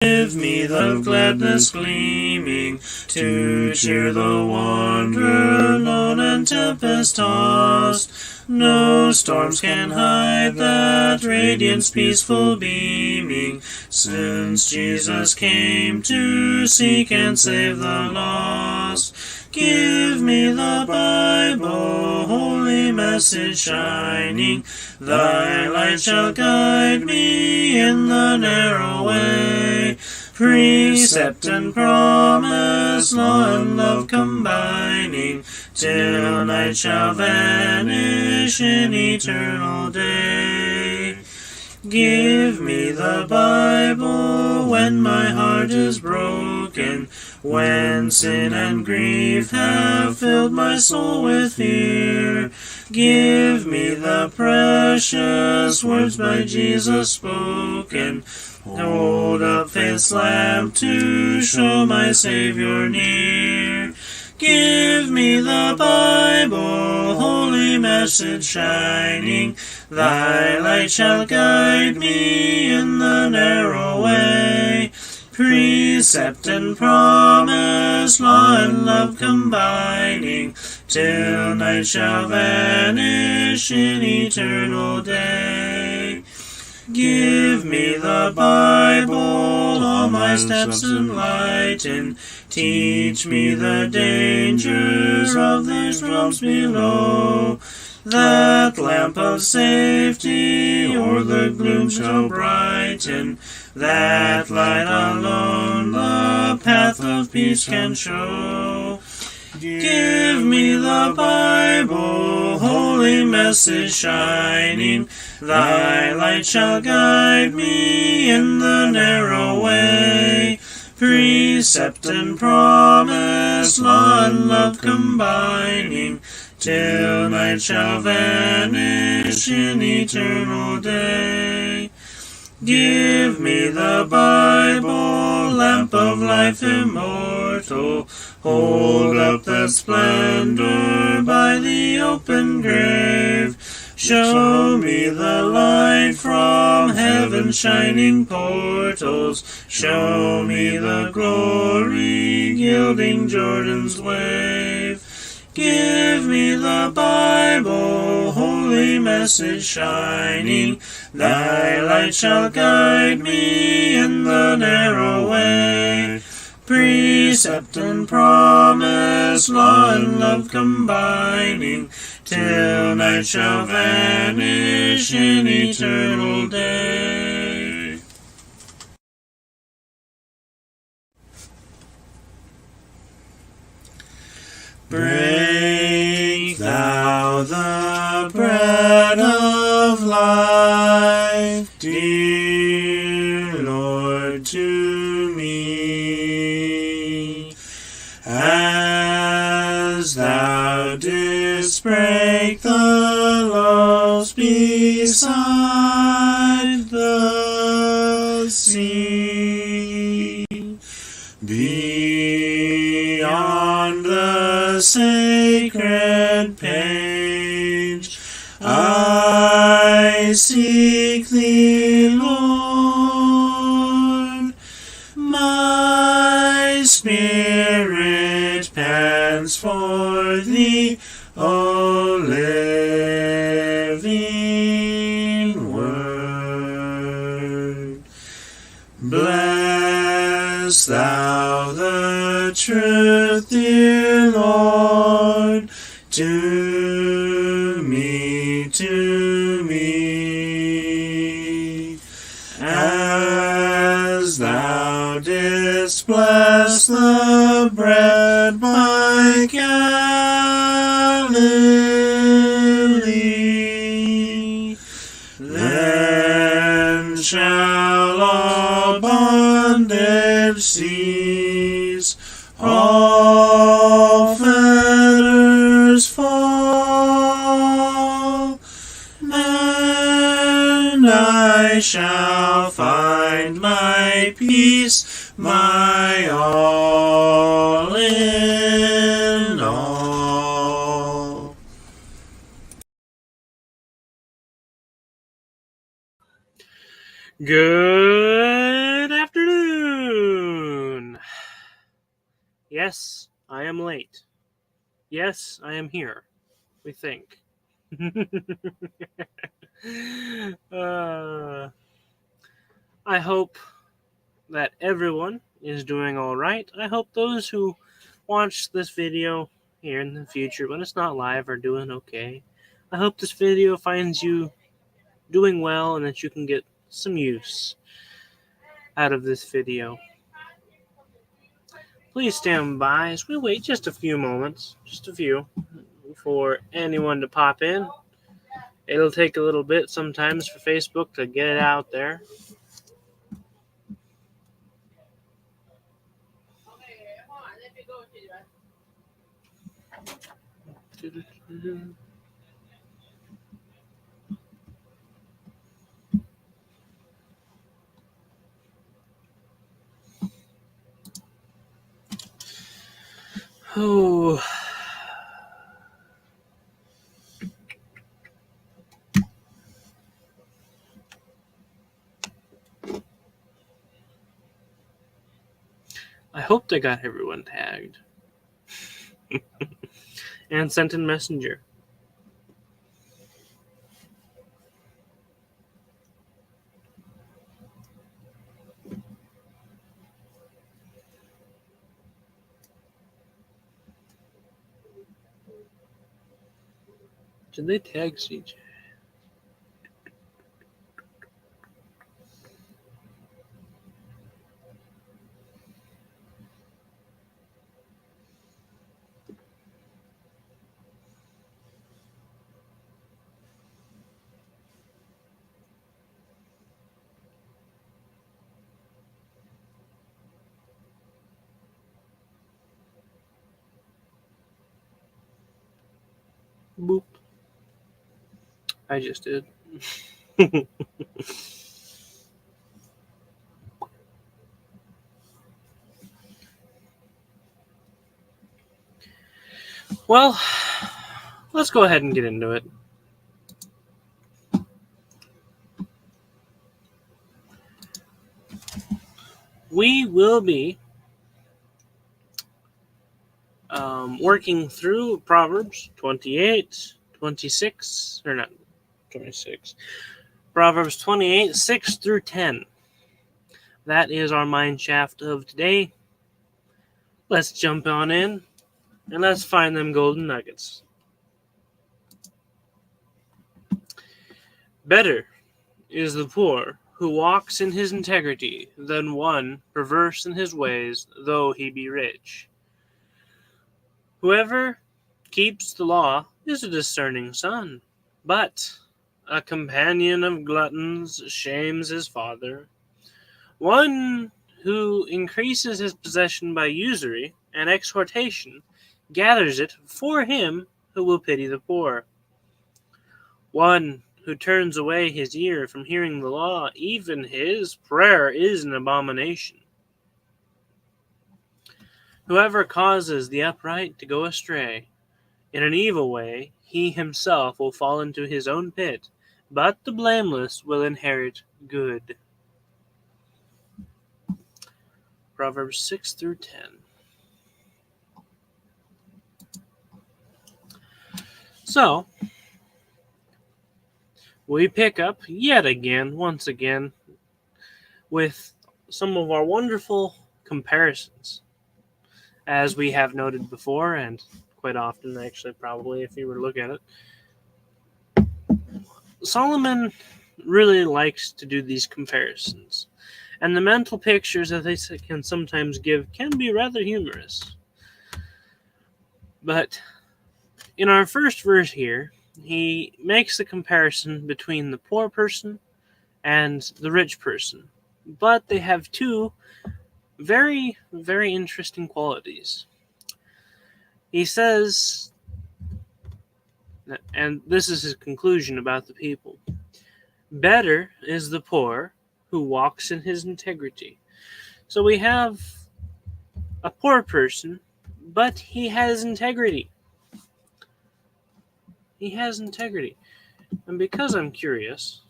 Give me the gladness gleaming, to cheer the wanderer lone and tempest-tossed. No storms can hide that radiance peaceful beaming, since Jesus came to seek and save the lost. Give me the Bible, holy message shining, thy light shall guide me in the narrow way. Precept and promise, law and love combining, till night shall vanish in eternal day. Give me the Bible when my heart is broken, when sin and grief have filled my soul with fear. Give me the precious words by Jesus spoken. Hold up faith's lamp to show my Savior near. Give me the Bible, holy message shining, thy light shall guide me in the narrow way. Precept and promise, law and love combining, till night shall vanish in eternal day. Give me the Bible, all my steps enlighten, teach me the dangers of these realms below. That lamp of safety o'er the gloom shall brighten, that light alone the path of peace can show. Give me the Bible, holy message shining, thy light shall guide me in the narrow way. Precept and promise, law and love combining, till night shall vanish in eternal day. Give me the Bible, lamp of life immortal, hold up that splendor by the open grave. Show me the light from heaven's shining portals, show me the glory gilding Jordan's wave. Give me the Bible, holy message shining, thy light shall guide me in the narrow way. Precept and promise, law and love combining, till night shall vanish in eternal day. Break thou the bread of life, dear Lord, to me, as thou didst break the loaves beside the sea. Beyond the sacred page, I seek thee, Lord. My spirit pants for thee, O living word. Bless thou the truth, dear Lord, to me, as thou didst bless the bread by Galilee. Then shall all bondage cease, all fetters fall, and I shall find my peace, my all in all. Good afternoon. Yes, I am late. Yes, I am here. We think. uh, I hope that everyone is doing all right. I hope those who watch this video here in the future, when it's not live, are doing okay. I hope this video finds you doing well and that you can get some use out of this video. Please stand by as we wait just a few moments, just a few, for anyone to pop in. It'll take a little bit sometimes for Facebook to get it out there. Oh. I hope they got everyone tagged and sent in Messenger. Did they tag CJ? Boop. I just did. Well, let's go ahead and get into it. We will be working through Proverbs 28, 26, or not 26. Proverbs 28, 6 through 10. That is our mind shaft of today. Let's jump on in and let's find them golden nuggets. Better is the poor who walks in his integrity than one perverse in his ways, though he be rich. Whoever keeps the law is a discerning son, but a companion of gluttons shames his father. One who increases his possession by usury and exhortation gathers it for him who will pity the poor. One who turns away his ear from hearing the law, even his prayer is an abomination. Whoever causes the upright to go astray in an evil way, he himself will fall into his own pit, but the blameless will inherit good. Proverbs 6 through 10. So, we pick up yet again, once again, with some of our wonderful comparisons. As we have noted before, and quite often, actually, probably, if you were to look at it, Solomon really likes to do these comparisons. And the mental pictures that they can sometimes give can be rather humorous. But in our first verse here, he makes the comparison between the poor person and the rich person. But they have two very, very interesting qualities. He says, and this is his conclusion about the people, better is the poor who walks in his integrity. So we have a poor person, but he has integrity. He has integrity. And because I'm curious,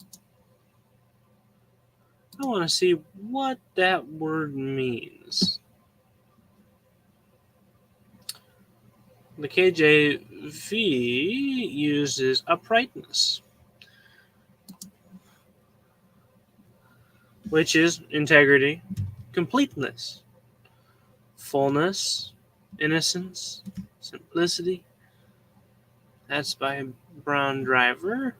I want to see what that word means. The KJV uses uprightness, which is integrity, completeness, fullness, innocence, simplicity. That's by Brown Driver.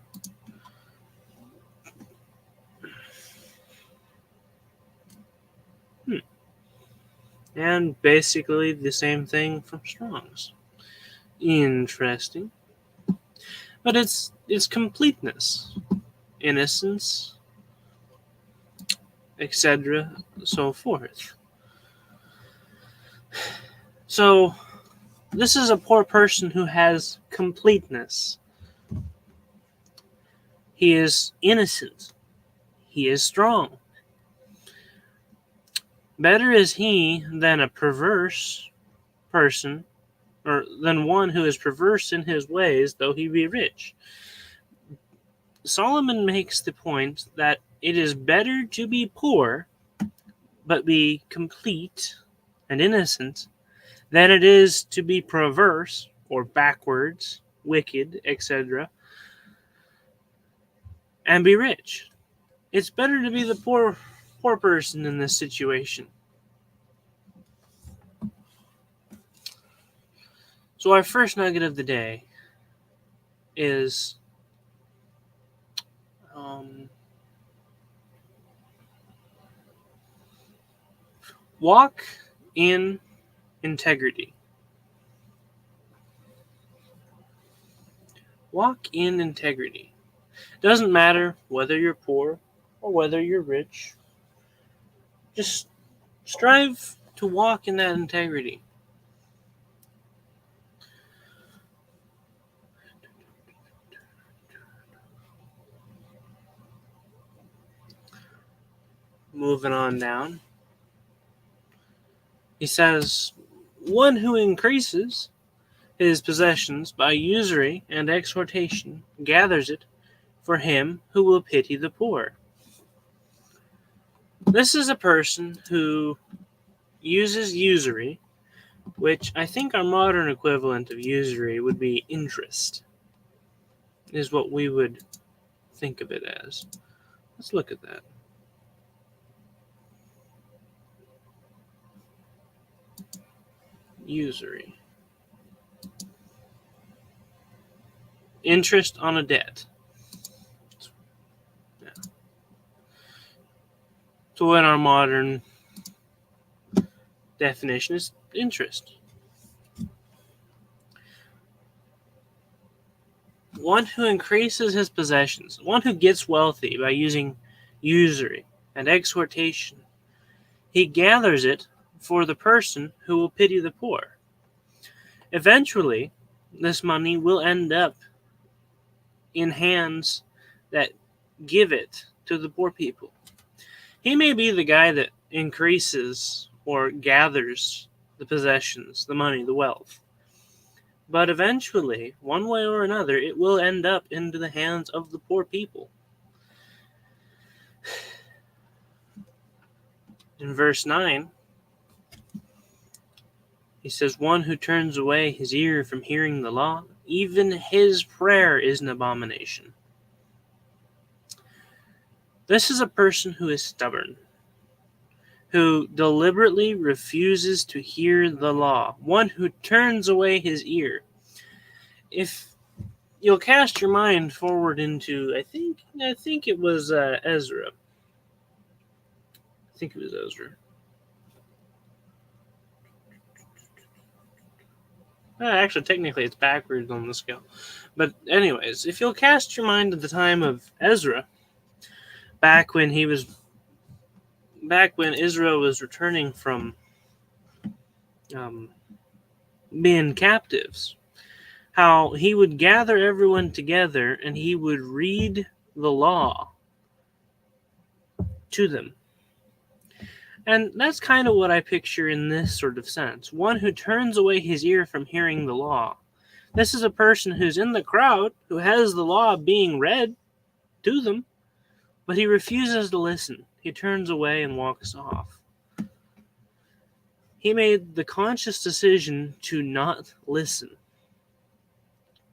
And basically the same thing from Strong's. Interesting. But it's completeness, innocence, etc., so forth. So this is a poor person who has completeness. He is innocent. He is strong. Better is he than a perverse person, or than one who is perverse in his ways, though he be rich. Solomon makes the point that it is better to be poor, but be complete and innocent, than it is to be perverse, or backwards, wicked, etc., and be rich. It's better to be the poor person in this situation. So our first nugget of the day is walk in integrity. Walk in integrity. Doesn't matter whether you're poor or whether you're rich. Just strive to walk in that integrity. Moving on down. He says, one who increases his possessions by usury and exhortation gathers it for him who will pity the poor. This is a person who uses usury, which I think our modern equivalent of usury would be interest, is what we would think of it as. Let's look at that. Usury. Interest on a debt. Yeah. So in our modern definition is interest. One who increases his possessions, one who gets wealthy by using usury and exhortation, he gathers it for the person who will pity the poor. Eventually, this money will end up in hands that give it to the poor people. He may be the guy that increases or gathers the possessions, the money, the wealth. But eventually, one way or another, it will end up into the hands of the poor people. In verse 9, he says, one who turns away his ear from hearing the law, even his prayer is an abomination. This is a person who is stubborn, who deliberately refuses to hear the law, one who turns away his ear. If you'll cast your mind forward into, I think it was Ezra. I think it was Ezra. Actually, technically, it's backwards on the scale. But anyways, if you'll cast your mind to the time of Ezra, back when Israel was returning from being captives, how he would gather everyone together and he would read the law to them. And that's kind of what I picture in this sort of sense. One who turns away his ear from hearing the law. This is a person who's in the crowd, who has the law being read to them, but he refuses to listen. He turns away and walks off. He made the conscious decision to not listen.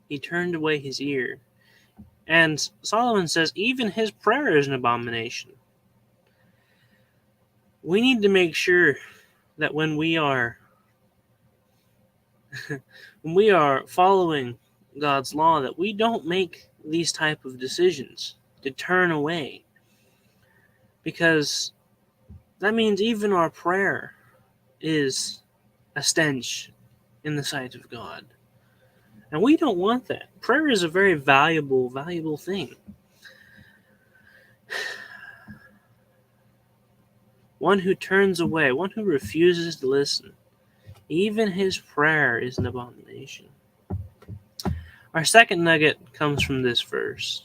He turned away his ear. And Solomon says even his prayer is an abomination. We need to make sure that when we are following God's law, that we don't make these type of decisions to turn away, because that means even our prayer is a stench in the sight of God, and we don't want that. Prayer is a very valuable thing. One who turns away, one who refuses to listen, even his prayer is an abomination. Our second nugget comes from this verse.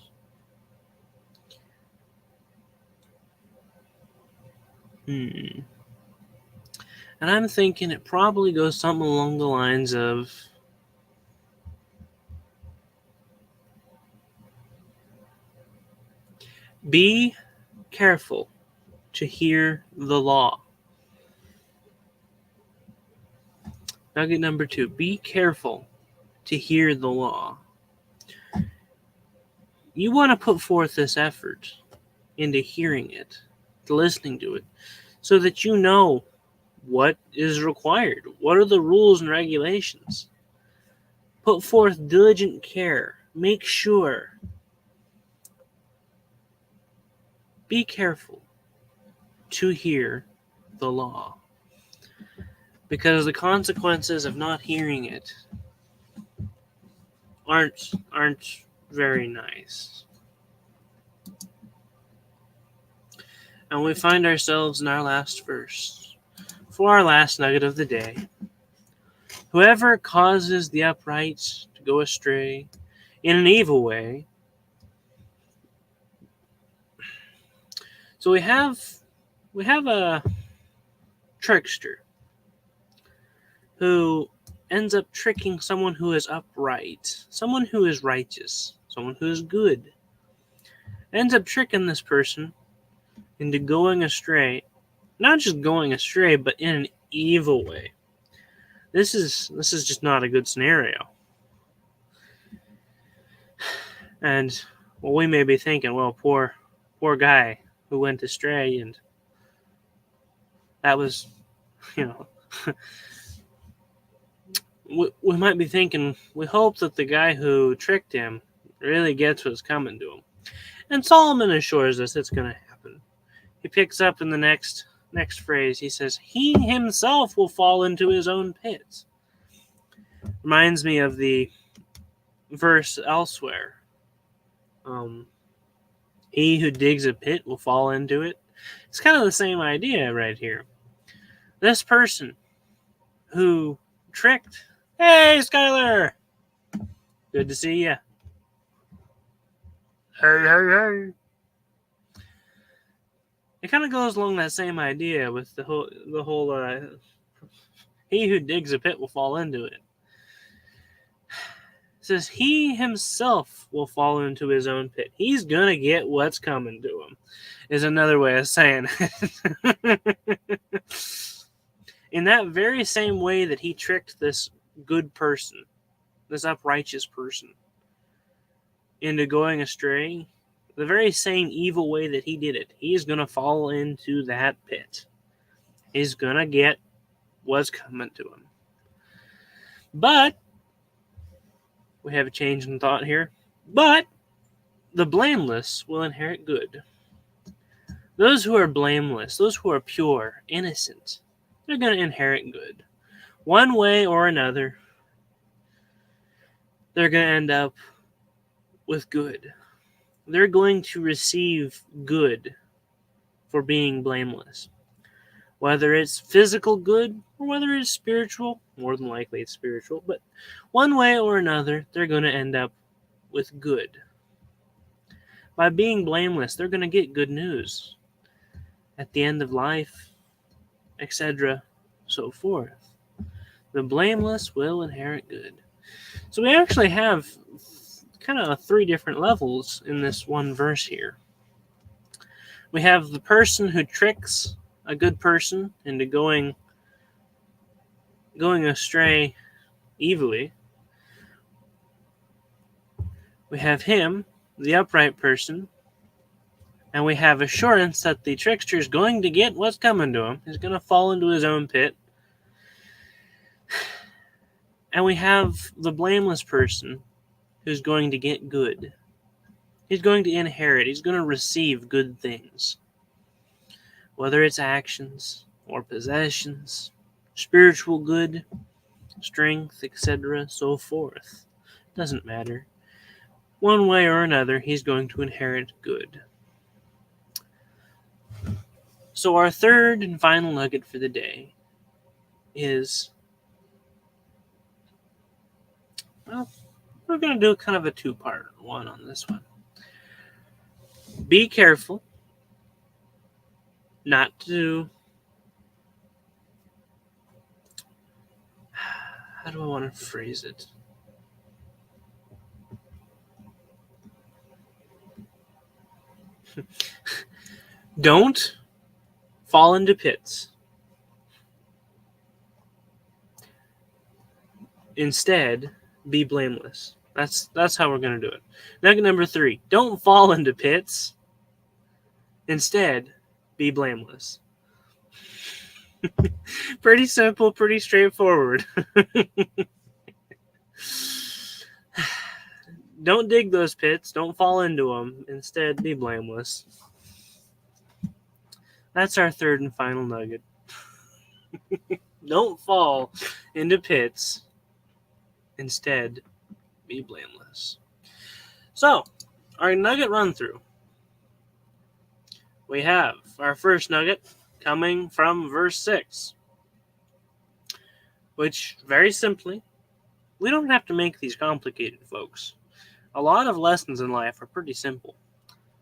And I'm thinking it probably goes something along the lines of, be careful to hear the law. Nugget number 2, be careful to hear the law. You want to put forth this effort into hearing it, to listening to it, so that you know what is required. What are the rules and regulations? Put forth diligent care. Make sure. Be careful to hear the law, because the consequences of not hearing it aren't very nice. And we find ourselves in our last verse for our last nugget of the day. Whoever causes the upright to go astray in an evil way. So we have a trickster who ends up tricking someone who is upright, someone who is righteous, someone who is good. Ends up tricking this person into going astray, not just going astray, but in an evil way. This is just not a good scenario. And well, we may be thinking, well, poor guy who went astray, and that was, we might be thinking, we hope that the guy who tricked him really gets what's coming to him. And Solomon assures us it's going to happen. He picks up in the next phrase. He says, he himself will fall into his own pit. Reminds me of the verse elsewhere. He who digs a pit will fall into it. It's kind of the same idea right here. This person who tricked, hey, Skylar! Good to see you. Hey. It kind of goes along that same idea with the whole he who digs a pit will fall into it. It says he himself will fall into his own pit. He's gonna get what's coming to him, is another way of saying it. In that very same way that he tricked this good person, this uprighteous person, into going astray, the very same evil way that he did it, he's going to fall into that pit. He's going to get what's coming to him. But, we have a change in thought here, but the blameless will inherit good. Those who are blameless, those who are pure, innocent, they're going to inherit good. One way or another, they're going to end up with good. They're going to receive good for being blameless. Whether it's physical good or whether it's spiritual, more than likely it's spiritual, but one way or another, they're going to end up with good. By being blameless, they're going to get good news at the end of life, etc., so forth. The blameless will inherit good. So we actually have kind of 3 different levels in this one verse here. We have the person who tricks a good person into going astray evilly. We have him, the upright person, and we have assurance that the trickster is going to get what's coming to him. He's going to fall into his own pit. And we have the blameless person who's going to get good. He's going to inherit. He's going to receive good things. Whether it's actions or possessions, spiritual good, strength, etc., so forth. Doesn't matter. One way or another, he's going to inherit good. So our third and final nugget for the day is, well, we're going to do kind of a two-part one on this one. Be careful not to, how do I want to phrase it? Don't fall into pits. Instead, be blameless. That's how we're going to do it. Nugget number 3, don't fall into pits. Instead, be blameless. Pretty simple, pretty straightforward. Don't dig those pits. Don't fall into them. Instead, be blameless. That's our third and final nugget. Don't fall into pits. Instead, be blameless. So, our nugget run through. We have our first nugget coming from verse 6, which, very simply, we don't have to make these complicated, folks. A lot of lessons in life are pretty simple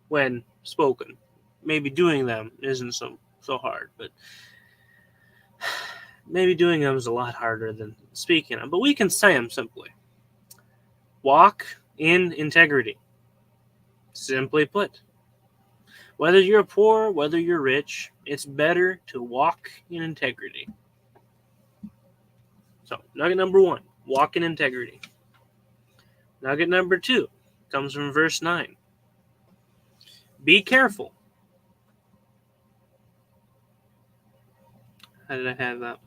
when spoken. Maybe doing them isn't so hard, but maybe doing them is a lot harder than speaking them. But we can say them simply. Walk in integrity. Simply put. Whether you're poor, whether you're rich, it's better to walk in integrity. So, nugget number 1, walk in integrity. Nugget number 2 comes from verse 9. Be careful. How did I have that?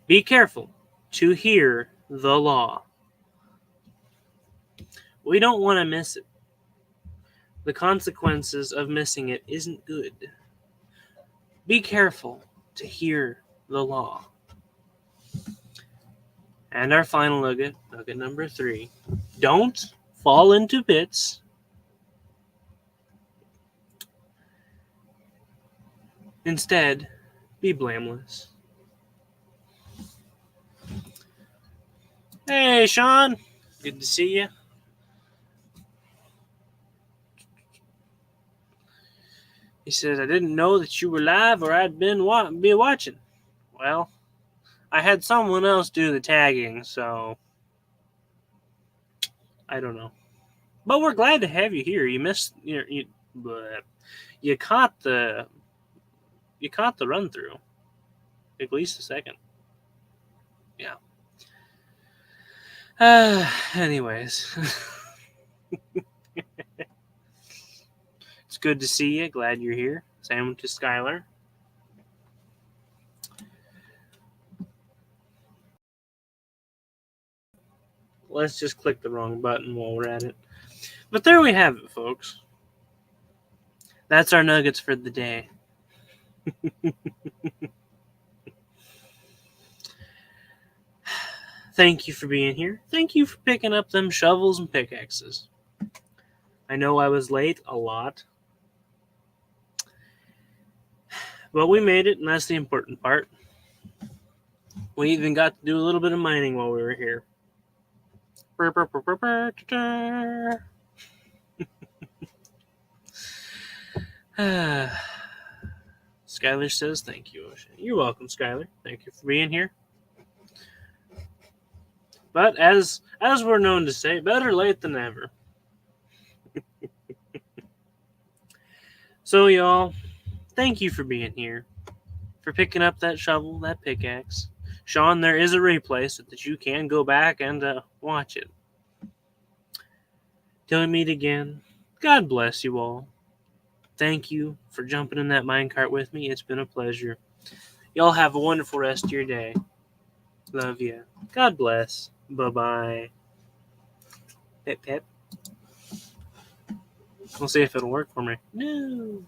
Be careful to hear the law. We don't want to miss it. The consequences of missing it isn't good. Be careful to hear the law. And our final nugget, nugget number 3, don't fall into pits. Instead, be blameless. Hey, Sean. Good to see you. He says, I didn't know that you were live or I'd be watching. Well, I had someone else do the tagging, so I don't know. But we're glad to have you here. You caught the run through. At least a second. Yeah. Anyways. It's good to see you. Glad you're here. Same to Skylar. Let's just click the wrong button while we're at it. But there we have it, folks. That's our nuggets for the day. Thank you for being here. Thank you for picking up them shovels and pickaxes. I know I was late a lot. But we made it, and that's the important part. We even got to do a little bit of mining while we were here. Skylar says, thank you, Ocean. You're welcome, Skylar. Thank you for being here. But as we're known to say, better late than never. So, y'all, thank you for being here, for picking up that shovel, that pickaxe. Sean, there is a replay so that you can go back and watch it. Till we meet again, God bless you all. Thank you for jumping in that minecart with me. It's been a pleasure. Y'all have a wonderful rest of your day. Love you. God bless. Bye-bye. Pip, pip. We'll see if it'll work for me. No.